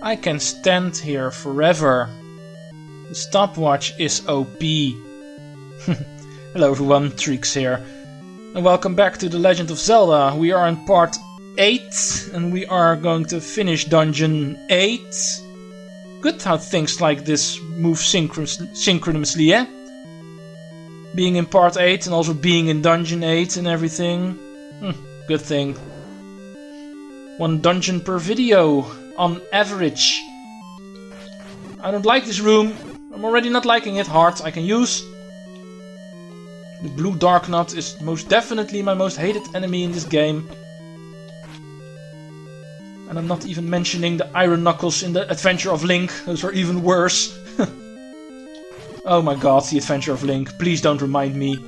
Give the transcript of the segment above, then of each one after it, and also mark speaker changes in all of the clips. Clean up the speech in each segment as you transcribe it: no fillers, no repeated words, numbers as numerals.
Speaker 1: I can stand here forever. The stopwatch is OP. Hello everyone, Treecks here. And welcome back to the Legend of Zelda. We are in part 8 and we are going to finish dungeon 8. Good how things like this move synchronously, eh? Being in part 8 and also being in dungeon 8 and everything. Good thing. 1 dungeon per video, on average. I don't like this room. I'm already not liking it. Heart I can use. The blue dark knot is most definitely my most hated enemy in this game. And I'm not even mentioning the iron knuckles in the Adventure of Link. Those are even worse. Oh my god, the Adventure of Link. Please don't remind me.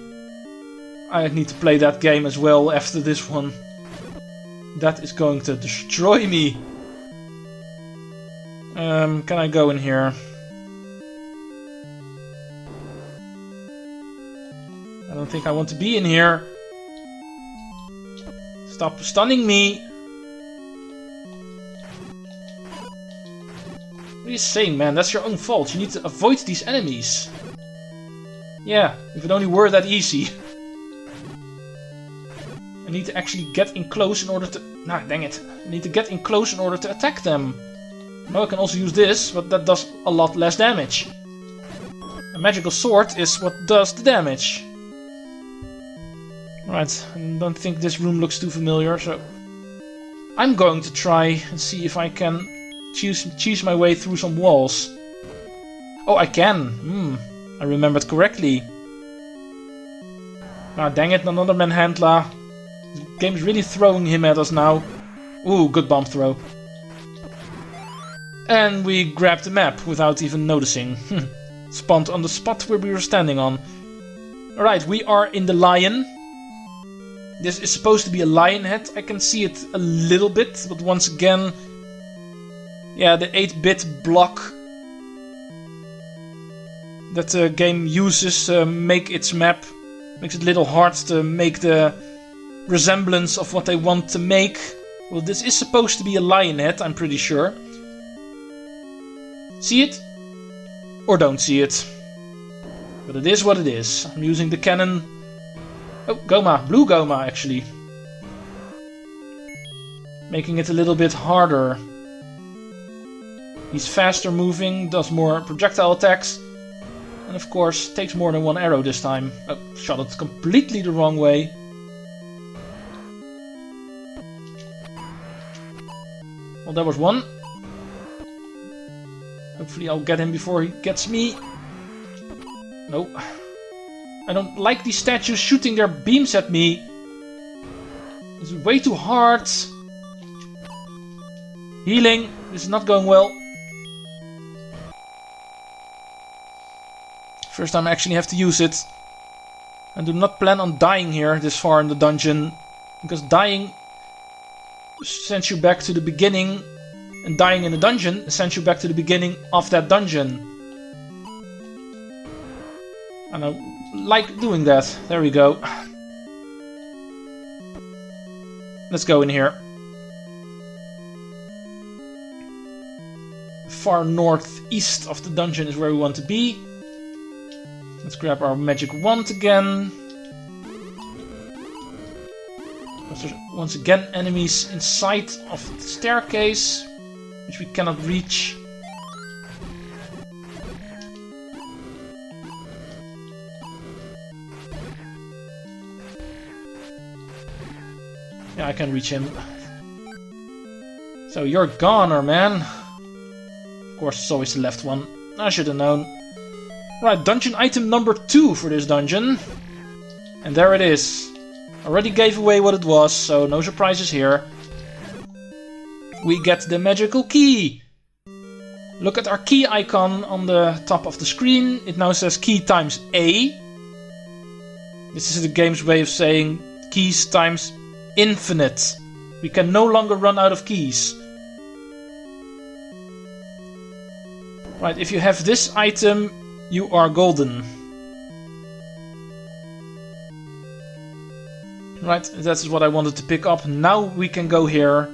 Speaker 1: I need to play that game as well after this one. That is going to destroy me. Can I go in here? I don't think I want to be in here. Stop stunning me. What are you saying, man? That's your own fault. You need to avoid these enemies. Yeah, if it only were that easy. I need to actually get in close in order to... Nah, dang it. I need to get in close in order to attack them. Now I can also use this, but that does a lot less damage. A magical sword is what does the damage. Right, I don't think this room looks too familiar, so... I'm going to try and see if I can cheese my way through some walls. Oh, I can! I remembered correctly. Ah, dang it, another manhandler. The game's really throwing him at us now. Ooh, good bomb throw. And we grabbed the map without even noticing. Spawned on the spot where we were standing on. Alright, we are in the lion. This is supposed to be a lion head. I can see it a little bit, but once again... Yeah, the 8-bit block that the game uses to make its map makes it a little hard to make the resemblance of what they want to make. Well, this is supposed to be a lion head, I'm pretty sure. See it? Or don't see it. But it is what it is. I'm using the cannon. Oh, Goma. Blue Goma, actually. Making it a little bit harder. He's faster moving, does more projectile attacks. And of course, takes more than 1 arrow this time. Oh, shot it completely the wrong way. Well, that was 1. Hopefully I'll get him before he gets me. No. I don't like these statues shooting their beams at me. It's way too hard. Healing. This is not going well. First time I actually have to use it. I do not plan on dying here this far in the dungeon. Because dying sends you back to the beginning. And dying in a dungeon sends you back to the beginning of that dungeon. And I like doing that. There we go. Let's go in here. Far northeast of the dungeon is where we want to be. Let's grab our magic wand again. There's once again enemies inside of the staircase, which we cannot reach. Yeah, I can reach him. So you're a goner, man. Of course, it's always the left one. I should have known. Right, dungeon item number 2 for this dungeon. And there it is. Already gave away what it was, so no surprises here. We get the magical key. Look at our key icon on the top of the screen. It now says key times A. This is the game's way of saying keys times infinite. We can no longer run out of keys. Right, if you have this item, you are golden. Right, that's what I wanted to pick up. Now we can go here.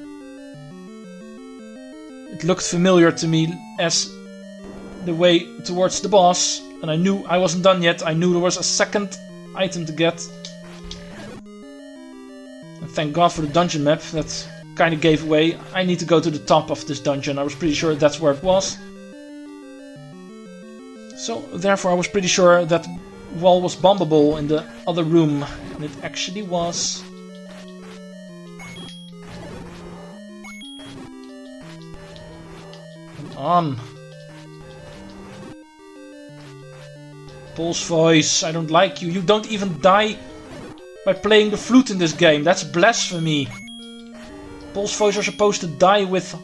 Speaker 1: It looked familiar to me as the way towards the boss, and I knew I wasn't done yet. I knew there was a second item to get. And thank God for the dungeon map, that kind of gave away. I need to go to the top of this dungeon. I was pretty sure that's where it was. So, therefore I was pretty sure that wall was bombable in the other room, and it actually was. Come on. Paul's voice, I don't like you. You don't even die by playing the flute in this game. That's blasphemy. Paul's voice are supposed to die with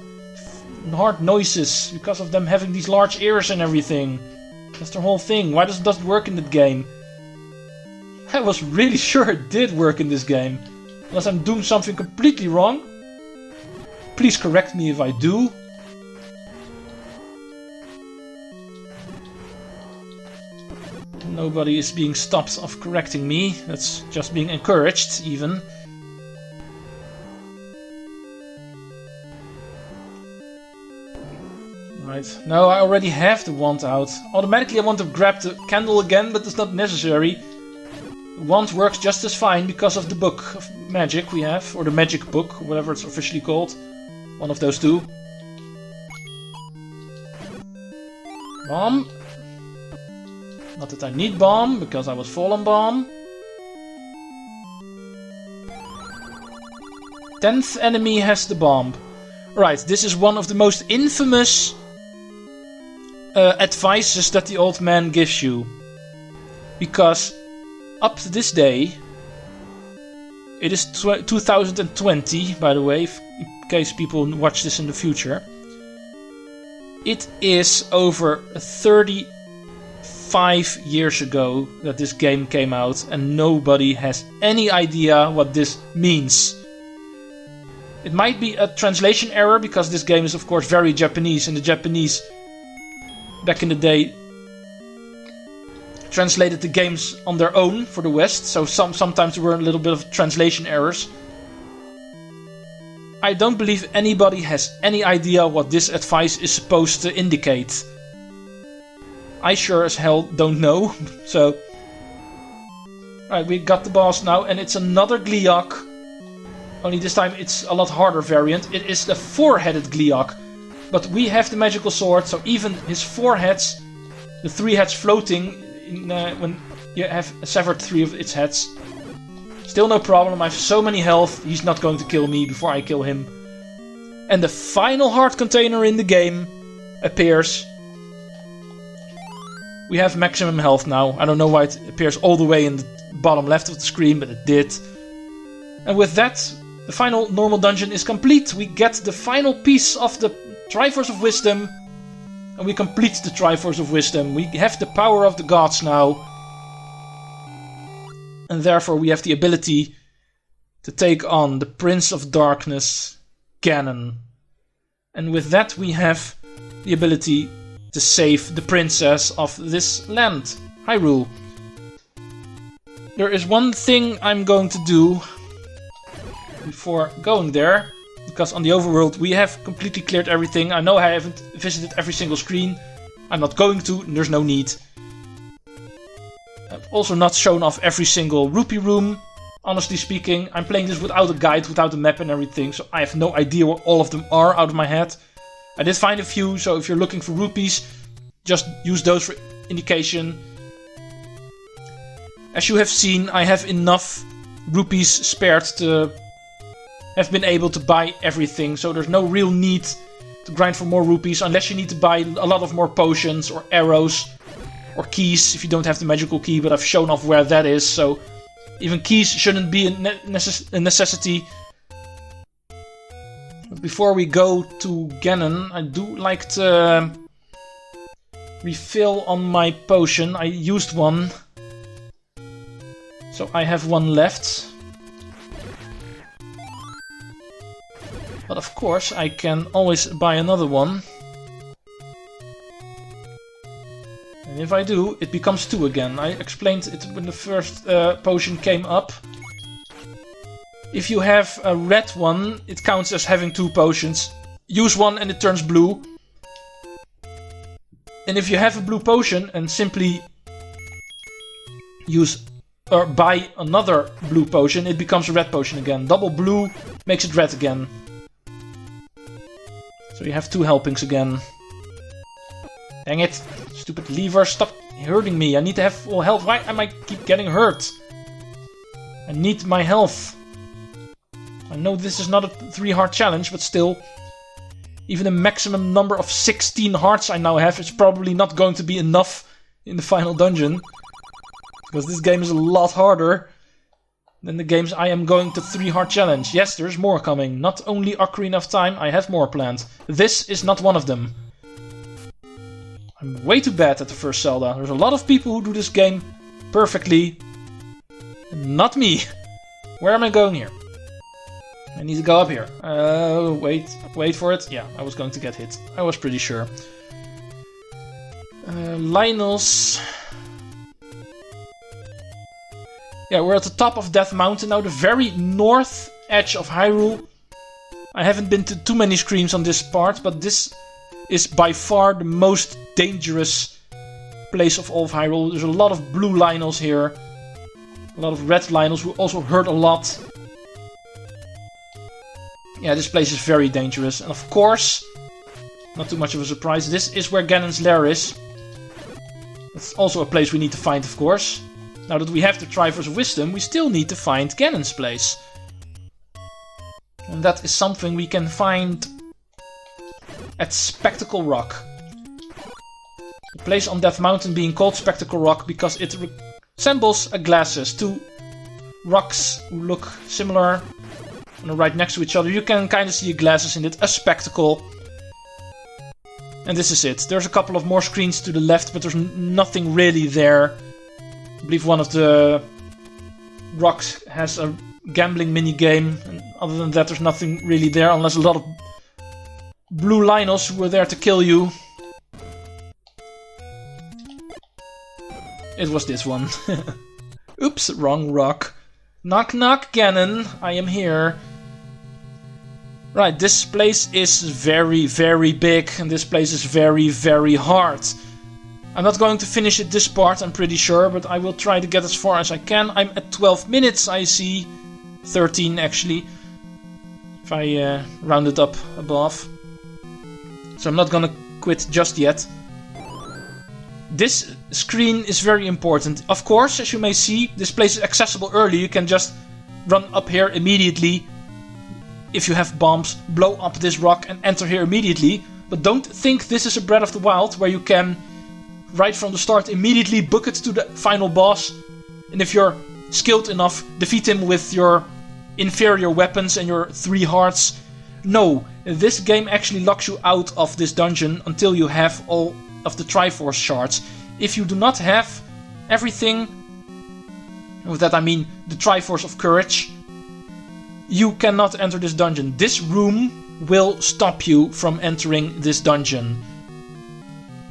Speaker 1: hard noises because of them having these large ears and everything. That's the whole thing. Why does it doesn't work in that game? I was really sure it did work in this game. Unless I'm doing something completely wrong. Please correct me if I do. Nobody is being stopped of correcting me. That's just being encouraged, even. Right. No, I already have the wand out. Automatically I want to grab the candle again, but it's not necessary. The wand works just as fine because of the book of magic we have. Or the magic book, whatever it's officially called. One of those two. Bomb. Not that I need bomb, because I was fallen bomb. 10th enemy has the bomb. Right, this is one of the most infamous advices that the old man gives you. Because up to this day, it is 2020, by the way, in case people watch this in the future. It is over 35 years ago that this game came out, and nobody has any idea what this means. It might be a translation error, because this game is of course very Japanese, and the Japanese back in the day translated the games on their own for the West, so sometimes there were a little bit of translation errors. I don't believe anybody has any idea what this advice is supposed to indicate. I sure as hell don't know, so... Alright, we got the boss now, and it's another Gliok. Only this time it's a lot harder variant. It is the four-headed Gliok. But we have the magical sword, so even his four heads, the three heads floating, when you have severed three of its heads, still no problem. I have so many health, he's not going to kill me before I kill him. And the final heart container in the game appears. We have maximum health now. I don't know why it appears all the way in the bottom left of the screen, but it did. And with that, the final normal dungeon is complete. We get the final piece of the Triforce of Wisdom, and we complete the Triforce of Wisdom. We have the power of the gods now, and therefore we have the ability to take on the Prince of Darkness, Ganon. And with that we have the ability to save the princess of this land, Hyrule. There is one thing I'm going to do before going there, because on the overworld we have completely cleared everything. I know I haven't visited every single screen. I'm not going to, and there's no need. I've also not shown off every single rupee room. Honestly speaking, I'm playing this without a guide, without a map and everything, so I have no idea where all of them are out of my head. I did find a few, so if you're looking for rupees, just use those for indication. As you have seen, I have enough rupees spared to have been able to buy everything, so there's no real need to grind for more rupees, unless you need to buy a lot of more potions or arrows or keys if you don't have the magical key, but I've shown off where that is, so even keys shouldn't be a necessity. But before we go to Ganon, I do like to refill on my potion. I used one, so I have one left. But of course I can always buy another one. And if I do, it becomes 2 again. I explained it when the first potion came up. If you have a red one, it counts as having 2 potions. use one and it turns blue. And if you have a blue potion and simply use or buy another blue potion, it becomes a red potion again. Double blue makes it red again. So you have 2 helpings again. Dang it. Stupid lever, stop hurting me. I need to have full health. Why am I keep getting hurt? I need my health. I know this is not a 3-heart challenge, but still. Even a maximum number of 16 hearts I now have is probably not going to be enough in the final dungeon. Because this game is a lot harder than the games I am going to 3-heart challenge. Yes, there's more coming. Not only Ocarina of Time, I have more planned. This is not one of them. I'm way too bad at the first Zelda. There's a lot of people who do this game perfectly. Not me. Where am I going here? I need to go up here. Wait for it. Yeah, I was going to get hit. I was pretty sure. Lionel's... Yeah, we're at the top of Death Mountain now, the very north edge of Hyrule. I haven't been to too many screens on this part, but this is by far the most dangerous place of all of Hyrule. There's a lot of blue Lionels here. A lot of red Lionels who also hurt a lot. Yeah, this place is very dangerous. And of course, not too much of a surprise, this is where Ganon's lair is. It's also a place we need to find, of course. Now that we have the Triforce of Wisdom, we still need to find Ganon's place. And that is something we can find at Spectacle Rock. The place on Death Mountain being called Spectacle Rock because it resembles a glasses. 2 rocks who look similar and are right next to each other. You can kind of see a glasses in it, a spectacle. And this is it. There's a couple of more screens to the left, but there's nothing really there. I believe one of the rocks has a gambling mini-game. And other than that, there's nothing really there, unless a lot of blue Lionels who were there to kill you. It was this one. Oops, wrong rock. Knock knock, Ganon. I am here. Right, this place is very, very big, and this place is very, very hard. I'm not going to finish it this part, I'm pretty sure, but I will try to get as far as I can. I'm at 12 minutes, I see. 13, actually. If I round it up above. So I'm not gonna quit just yet. This screen is very important. Of course, as you may see, this place is accessible early. You can just run up here immediately. If you have bombs, blow up this rock and enter here immediately. But don't think this is a Breath of the Wild where you can, right from the start, immediately book it to the final boss. And if you're skilled enough, defeat him with your inferior weapons and your 3 hearts. No, this game actually locks you out of this dungeon until you have all of the Triforce shards. If you do not have everything, with that I mean the Triforce of Courage, you cannot enter this dungeon. This room will stop you from entering this dungeon.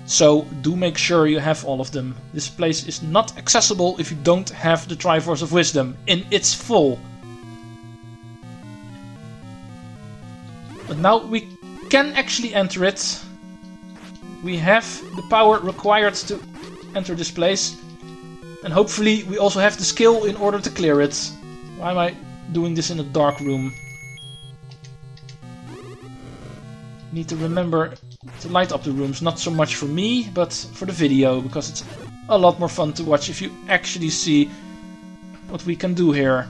Speaker 1: So do make sure you have all of them. This place is not accessible if you don't have the Triforce of Wisdom in its full. But now we can actually enter it. We have the power required to enter this place. And hopefully we also have the skill in order to clear it. Why am I doing this in a dark room? Need to remember to light up the rooms. Not so much for me, but for the video. Because it's a lot more fun to watch if you actually see what we can do here.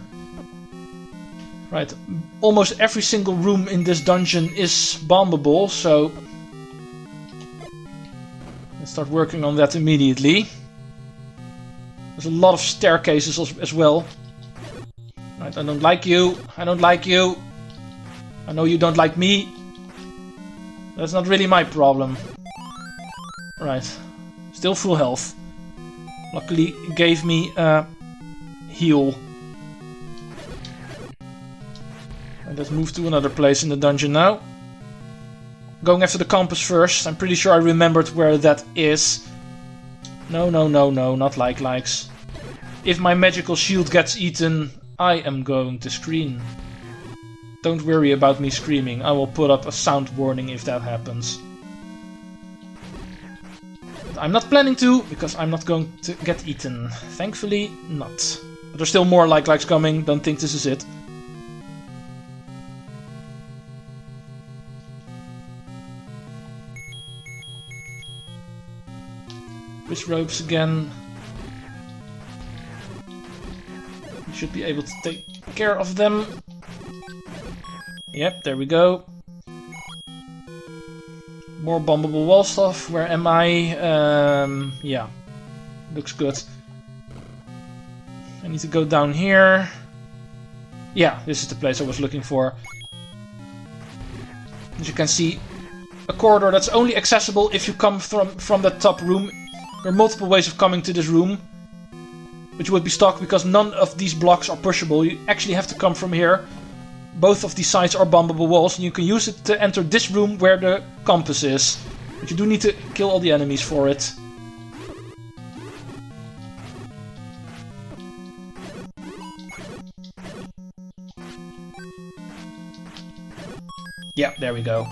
Speaker 1: Right, almost every single room in this dungeon is bombable, so let's start working on that immediately. There's a lot of staircases as well. Right, I don't like you. I don't like you. I know you don't like me. That's not really my problem. Right, still full health. Luckily it gave me a heal. And let's move to another place in the dungeon now. Going after the compass first. I'm pretty sure I remembered where that is. No, no, no, no, not likes. If my magical shield gets eaten, I am going to scream. Don't worry about me screaming. I will put up a sound warning if that happens. But I'm not planning to, because I'm not going to get eaten. Thankfully, not. But there's still more like-likes coming. Don't think this is it. Wish ropes again. You should be able to take care of them. Yep, there we go. More bombable wall stuff. Where am I? Yeah. Looks good. I need to go down here. Yeah, this is the place I was looking for. As you can see, a corridor that's only accessible if you come from the top room. There are multiple ways of coming to this room, which would be stuck because none of these blocks are pushable. You actually have to come from here. Both of these sides are bombable walls, and you can use it to enter this room where the compass is. But you do need to kill all the enemies for it. Yeah, there we go.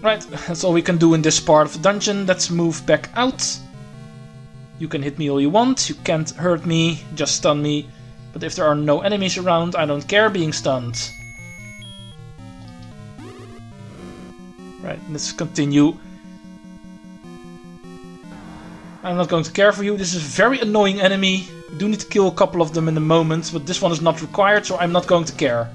Speaker 1: Right, that's all we can do in this part of the dungeon. Let's move back out. You can hit me all you want, you can't hurt me, just stun me. But if there are no enemies around, I don't care being stunned. Right, let's continue. I'm not going to care for you. This is a very annoying enemy. We do need to kill a couple of them in a moment, but this one is not required, so I'm not going to care.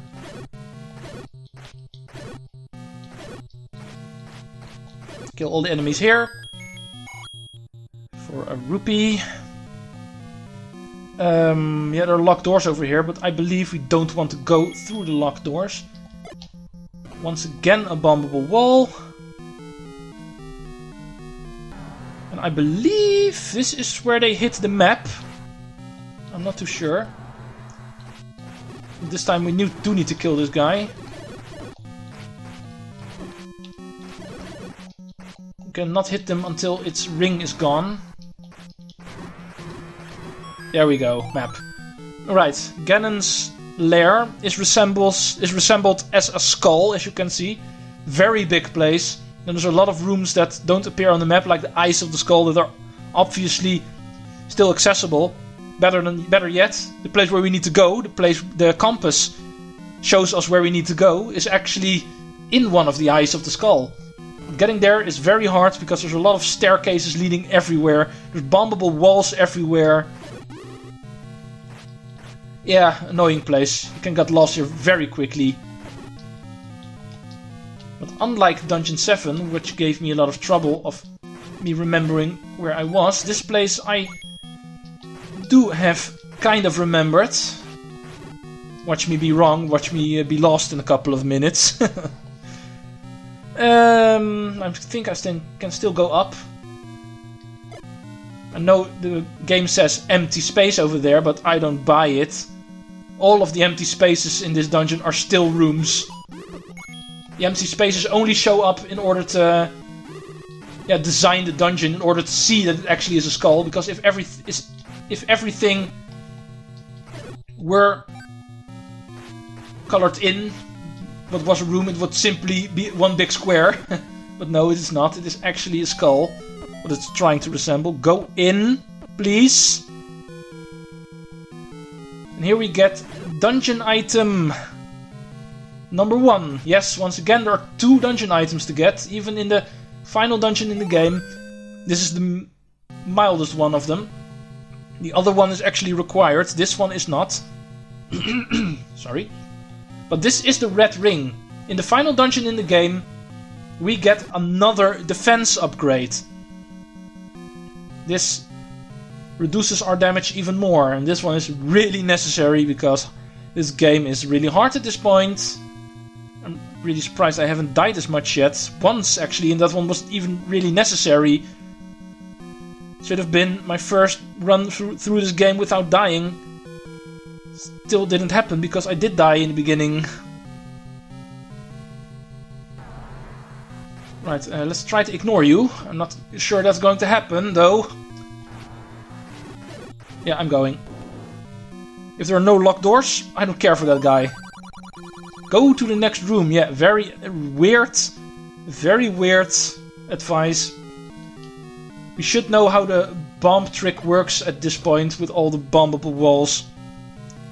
Speaker 1: Kill all the enemies here. For a rupee. Yeah, there are locked doors over here, but I believe we don't want to go through the locked doors. Once again, a bombable wall. And I believe this is where they hit the map. I'm not too sure. This time we do need to kill this guy. We cannot hit them until its ring is gone. There we go, map. Alright, Ganon's lair is resembled as a skull, as you can see. Very big place. And there's a lot of rooms that don't appear on the map, like the eyes of the skull, that are obviously still accessible. Better yet, the place where we need to go, the compass shows us where we need to go, is actually in one of the eyes of the skull. Getting there is very hard because there's a lot of staircases leading everywhere. There's bombable walls everywhere. Yeah, annoying place. You can get lost here very quickly. But unlike Dungeon 7, which gave me a lot of trouble of me remembering where I was, this place I do have kind of remembered. Watch me be wrong, watch me be lost in a couple of minutes. I think I can still go up. I know the game says empty space over there, but I don't buy it. All of the empty spaces in this dungeon are still rooms. The empty spaces only show up in order to design the dungeon, in order to see that it actually is a skull. Because if everything were colored in what was a room, it would simply be one big square. But no, it is not. It is actually a skull. What it's trying to resemble. Go in, please. And here we get dungeon item number 1. Yes, once again there are 2 dungeon items to get, even in the final dungeon in the game. This is the mildest one of them. The other one is actually required, this one is not. Sorry. But this is the red ring. In the final dungeon in the game, we get another defense upgrade. This reduces our damage even more, and this one is really necessary because this game is really hard at this point. I'm really surprised I haven't died as much yet. Once actually, and that one wasn't even really necessary. Should have been my first run through this game without dying. Still didn't happen because I did die in the beginning. Right, let's try to ignore you. I'm not sure that's going to happen though. Yeah, I'm going. If there are no locked doors, I don't care for that guy. Go to the next room. Yeah, very weird advice. We should know how the bomb trick works at this point with all the bombable walls.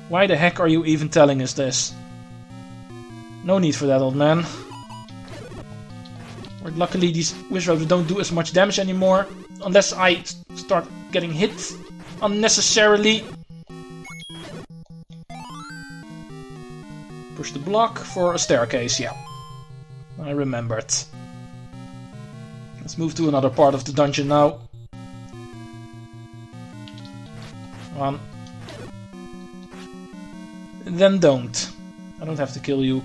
Speaker 1: Why the heck are you even telling us this? No need for that, old man. But luckily these wish ropes don't do as much damage anymore. Unless I start getting hit unnecessarily. Push the block for a staircase, yeah. I remembered. Let's move to another part of the dungeon now. Come on. Then don't. I don't have to kill you.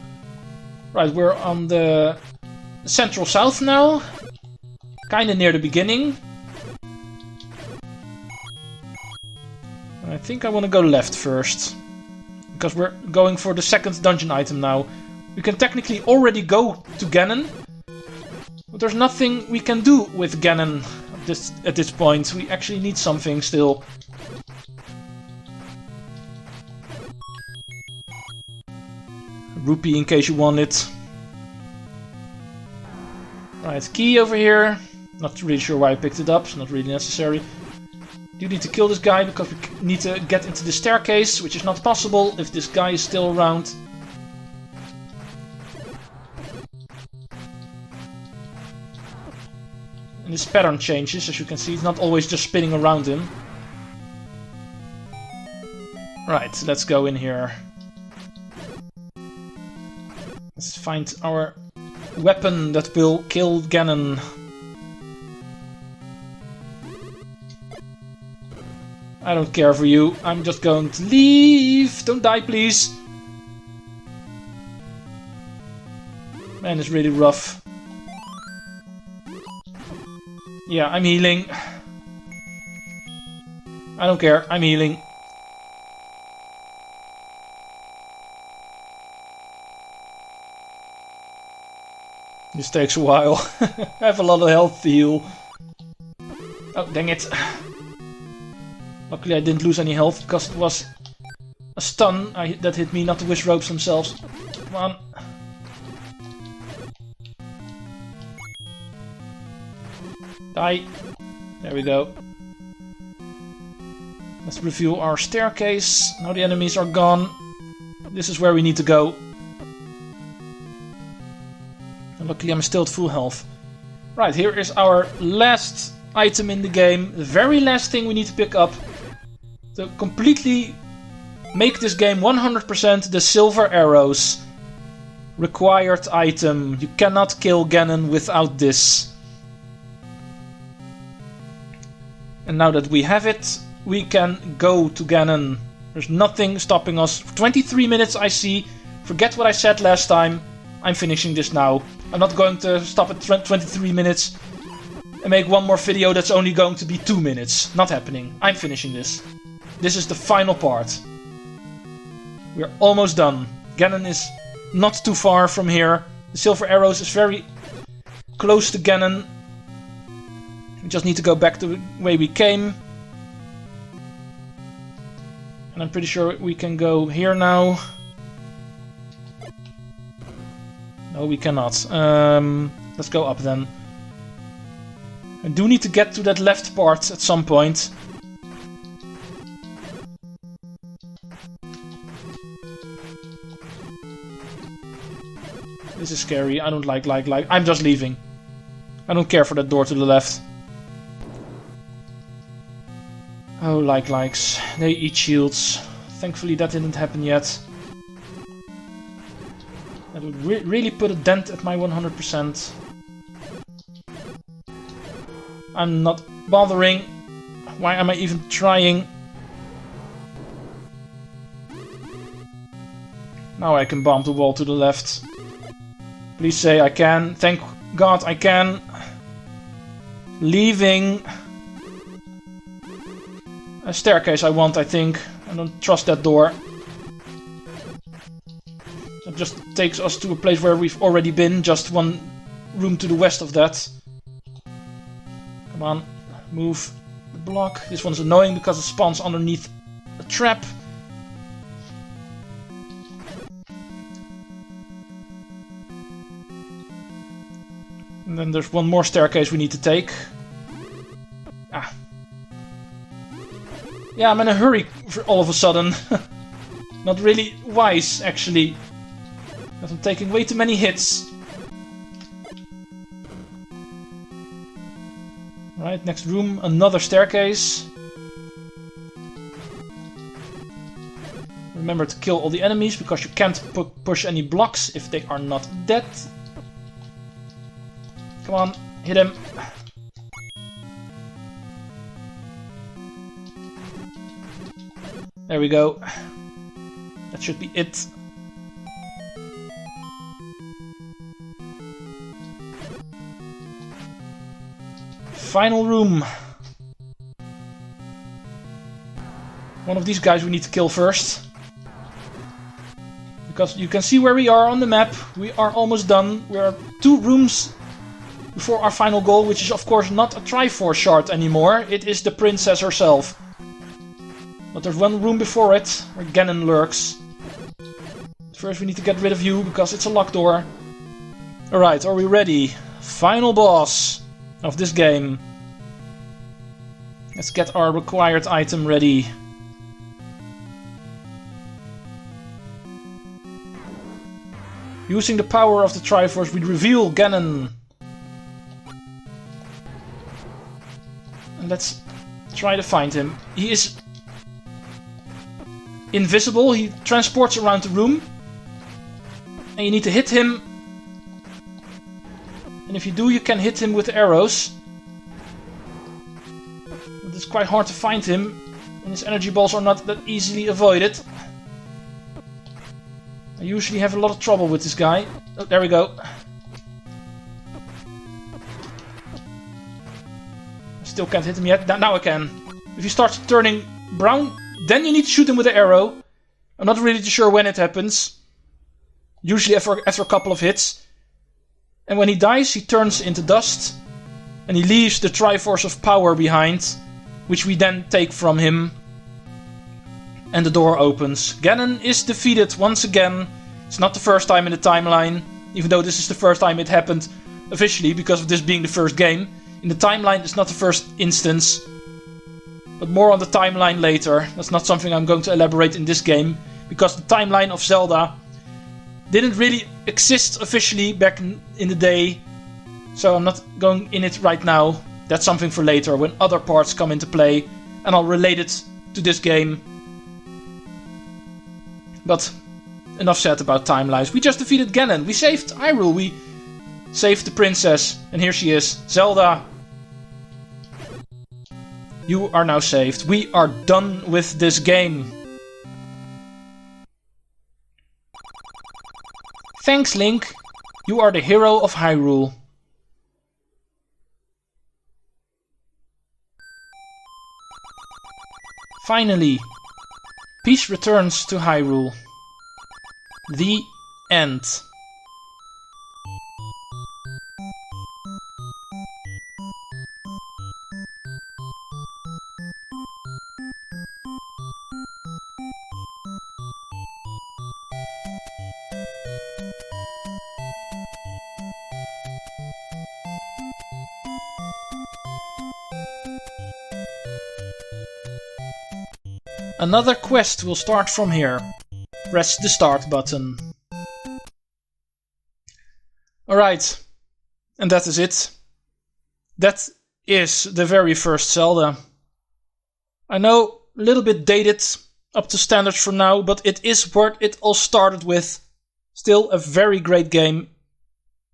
Speaker 1: Right, we're on the central south now. Kinda near the beginning. I think I want to go left first. Because we're going for the second dungeon item now. We can technically already go to Ganon. But there's nothing we can do with Ganon at this point. We actually need something still. Rupee in case you want it. Right, key over here. Not really sure why I picked it up. It's not really necessary. Do need to kill this guy because we need to get into the staircase, which is not possible if this guy is still around. And this pattern changes, as you can see. It's not always just spinning around him. Right, let's go in here. Let's find our weapon that will kill Ganon. I don't care for you. I'm just going to leave. Don't die, please. Man, it's really rough. Yeah, I'm healing. I don't care. I'm healing. This takes a while. I have a lot of health to heal. Oh, dang it. Luckily I didn't lose any health because it was a stun that hit me, not the wish ropes themselves. Come on. Die. There we go. Let's review our staircase. Now the enemies are gone. This is where we need to go. And luckily I'm still at full health. Right, here is our last item in the game. The very last thing we need to pick up. To completely make this game 100%, the silver arrows. Required item. You cannot kill Ganon without this. And now that we have it, we can go to Ganon. There's nothing stopping us. For 23 minutes I see. Forget what I said last time. I'm finishing this now. I'm not going to stop at 23 minutes and make one more video that's only going to be 2 minutes. Not happening. I'm finishing this. This is the final part. We're almost done. Ganon is not too far from here. The silver arrows is very close to Ganon. We just need to go back to the way we came. And I'm pretty sure we can go here now. No, we cannot. Let's go up then. I do need to get to that left part at some point. This is scary. I don't like. I'm just leaving. I don't care for that door to the left. Oh, likes. They eat shields. Thankfully that didn't happen yet. That would really put a dent at my 100%. I'm not bothering. Why am I even trying? Now I can bomb the wall to the left. Please say I can. Thank God I can. Leaving. A staircase I want, I think. I don't trust that door. It just takes us to a place where we've already been. Just one room to the west of that. Come on. Move the block. This one's annoying because it spawns underneath a trap. And then there's one more staircase we need to take. Ah. Yeah, I'm in a hurry all of a sudden. Not really wise, actually. Because I'm taking way too many hits. Right, next room, another staircase. Remember to kill all the enemies, because you can't push any blocks if they are not dead. Come on, hit him. There we go. That should be it. Final room. One of these guys we need to kill first. Because you can see where we are on the map. We are almost done. We are 2 rooms before our final goal, which is of course not a Triforce shard anymore. It is the princess herself. But there's one room before it, where Ganon lurks. First we need to get rid of you, because it's a locked door. Alright, are we ready? Final boss of this game. Let's get our required item ready. Using the power of the Triforce, we reveal Ganon. And let's try to find him. He is invisible, he transports around the room. And you need to hit him. And if you do, you can hit him with arrows. But it's quite hard to find him. And his energy balls are not that easily avoided. I usually have a lot of trouble with this guy. Oh, there we go. Still can't hit him yet. Now I can. If he starts turning brown, then you need to shoot him with an arrow. I'm not really too sure when it happens. Usually after a couple of hits. And when he dies, he turns into dust. And he leaves the Triforce of Power behind, which we then take from him. And the door opens. Ganon is defeated once again. It's not the first time in the timeline, even though this is the first time it happened officially, because of this being the first game. In the timeline, it's not the first instance. But more on the timeline later. That's not something I'm going to elaborate in this game, because the timeline of Zelda didn't really exist officially back in the day. So I'm not going in it right now. That's something for later, when other parts come into play, and I'll relate it to this game. But enough said about timelines. We just defeated Ganon. We saved Hyrule. We saved the princess. And here she is. Zelda. You are now saved. We are done with this game. Thanks, Link. You are the hero of Hyrule. Finally, peace returns to Hyrule. The end. Another quest will start from here. Press the start button. Alright, and that is it. That is the very first Zelda. I know, a little bit dated up to standards for now, but it is what it all started with. Still a very great game.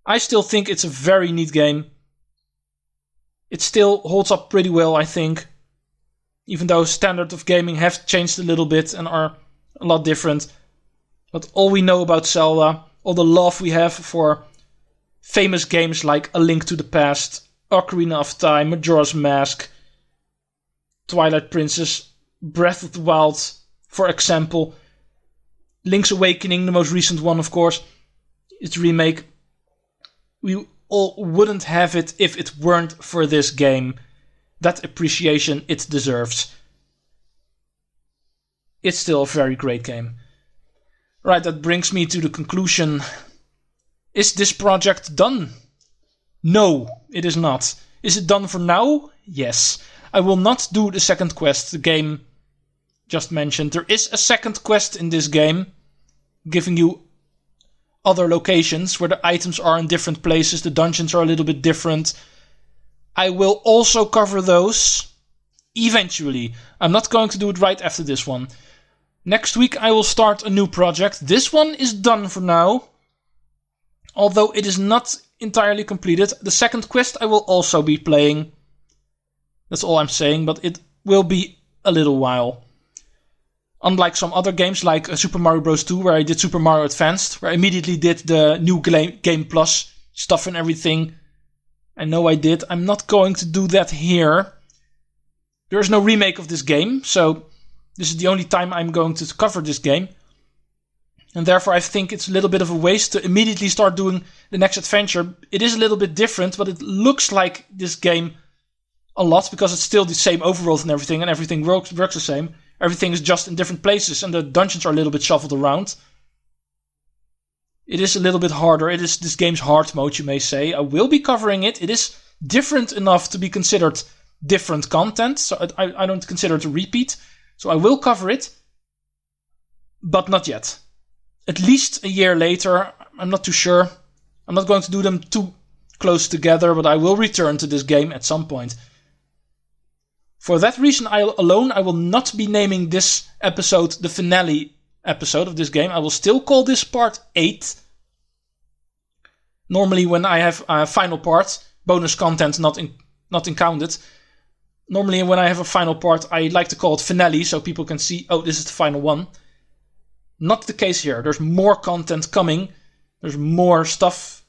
Speaker 1: I still think it's a very neat game. It still holds up pretty well, I think. Even though standards of gaming have changed a little bit and are a lot different. But all we know about Zelda, all the love we have for famous games like A Link to the Past, Ocarina of Time, Majora's Mask, Twilight Princess, Breath of the Wild, for example. Link's Awakening, the most recent one, of course, its remake. We all wouldn't have it if it weren't for this game. That appreciation it deserves. It's still a very great game. Right, that brings me to the conclusion. Is this project done? No, it is not. Is it done for now? Yes. I will not do the second quest, the game just mentioned. There is a second quest in this game, giving you other locations where the items are in different places. The dungeons are a little bit different. I will also cover those eventually. I'm not going to do it right after this one. Next week I will start a new project. This one is done for now, although it is not entirely completed. The second quest I will also be playing. That's all I'm saying, but it will be a little while. Unlike some other games like Super Mario Bros. 2, where I did Super Mario Advanced, where I immediately did the new Game Plus stuff and everything. I know I did. I'm not going to do that here. There is no remake of this game, so this is the only time I'm going to cover this game. And therefore I think it's a little bit of a waste to immediately start doing the next adventure. It is a little bit different, but it looks like this game a lot, because it's still the same overworld and everything works the same. Everything is just in different places, and the dungeons are a little bit shuffled around. It is a little bit harder. It is this game's hard mode, you may say. I will be covering it. It is different enough to be considered different content, so I don't consider it a repeat. So I will cover it, but not yet. At least a year later, I'm not too sure. I'm not going to do them too close together, but I will return to this game at some point. For that reason alone, I will not be naming this episode the finale episode of this game. I will still call this part 8. Normally when I have a final part, bonus content not counted. Normally when I have a final part, I like to call it finale, so people can see, oh, this is the final one. Not the case here. There's more content coming. There's more stuff.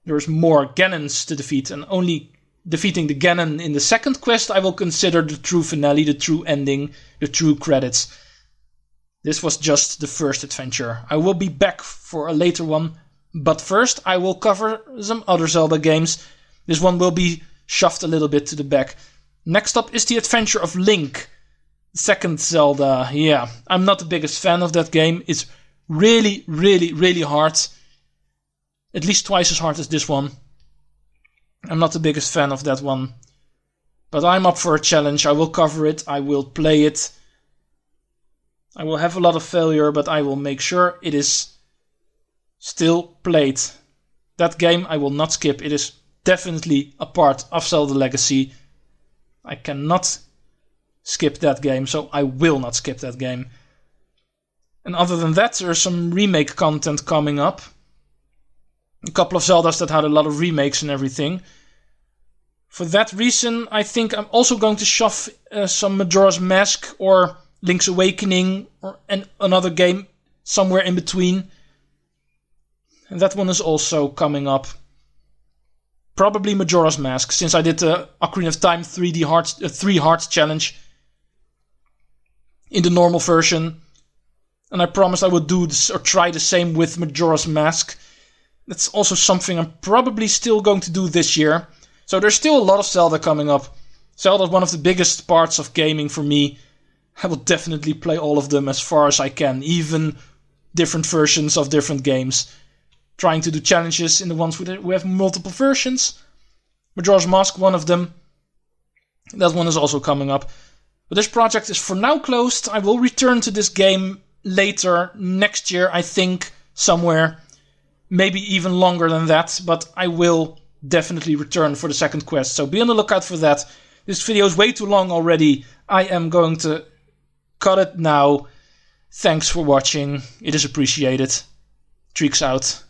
Speaker 1: There's more Ganons to defeat, and only defeating the Ganon in the second quest I will consider the true finale, the true ending, the true credits. This was just the first adventure. I will be back for a later one, but first I will cover some other Zelda games. This one will be shoved a little bit to the back. Next up is the adventure of Link, second Zelda. Yeah, I'm not the biggest fan of that game. It's really, really, really hard. At least twice as hard as this one. I'm not the biggest fan of that one. But I'm up for a challenge. I will cover it. I will play it. I will have a lot of failure, but I will make sure it is still played. That game I will not skip. It is definitely a part of Zelda Legacy. I cannot skip that game, so I will not skip that game. And other than that, there's some remake content coming up. A couple of Zeldas that had a lot of remakes and everything. For that reason, I think I'm also going to shove some Majora's Mask or Link's Awakening or another game somewhere in between. And that one is also coming up. Probably Majora's Mask, since I did the Ocarina of Time 3 Hearts challenge in the normal version. And I promised I would do this or try the same with Majora's Mask. That's also something I'm probably still going to do this year. So there's still a lot of Zelda coming up. Zelda is one of the biggest parts of gaming for me. I will definitely play all of them as far as I can. Even different versions of different games. Trying to do challenges in the ones who have multiple versions. Majora's Mask, one of them. That one is also coming up. But this project is for now closed. I will return to this game later, next year, I think, somewhere. Maybe even longer than that, but I will definitely return for the second quest. So be on the lookout for that. This video is way too long already. I am going to cut it now. Thanks for watching. It is appreciated. Treecks out.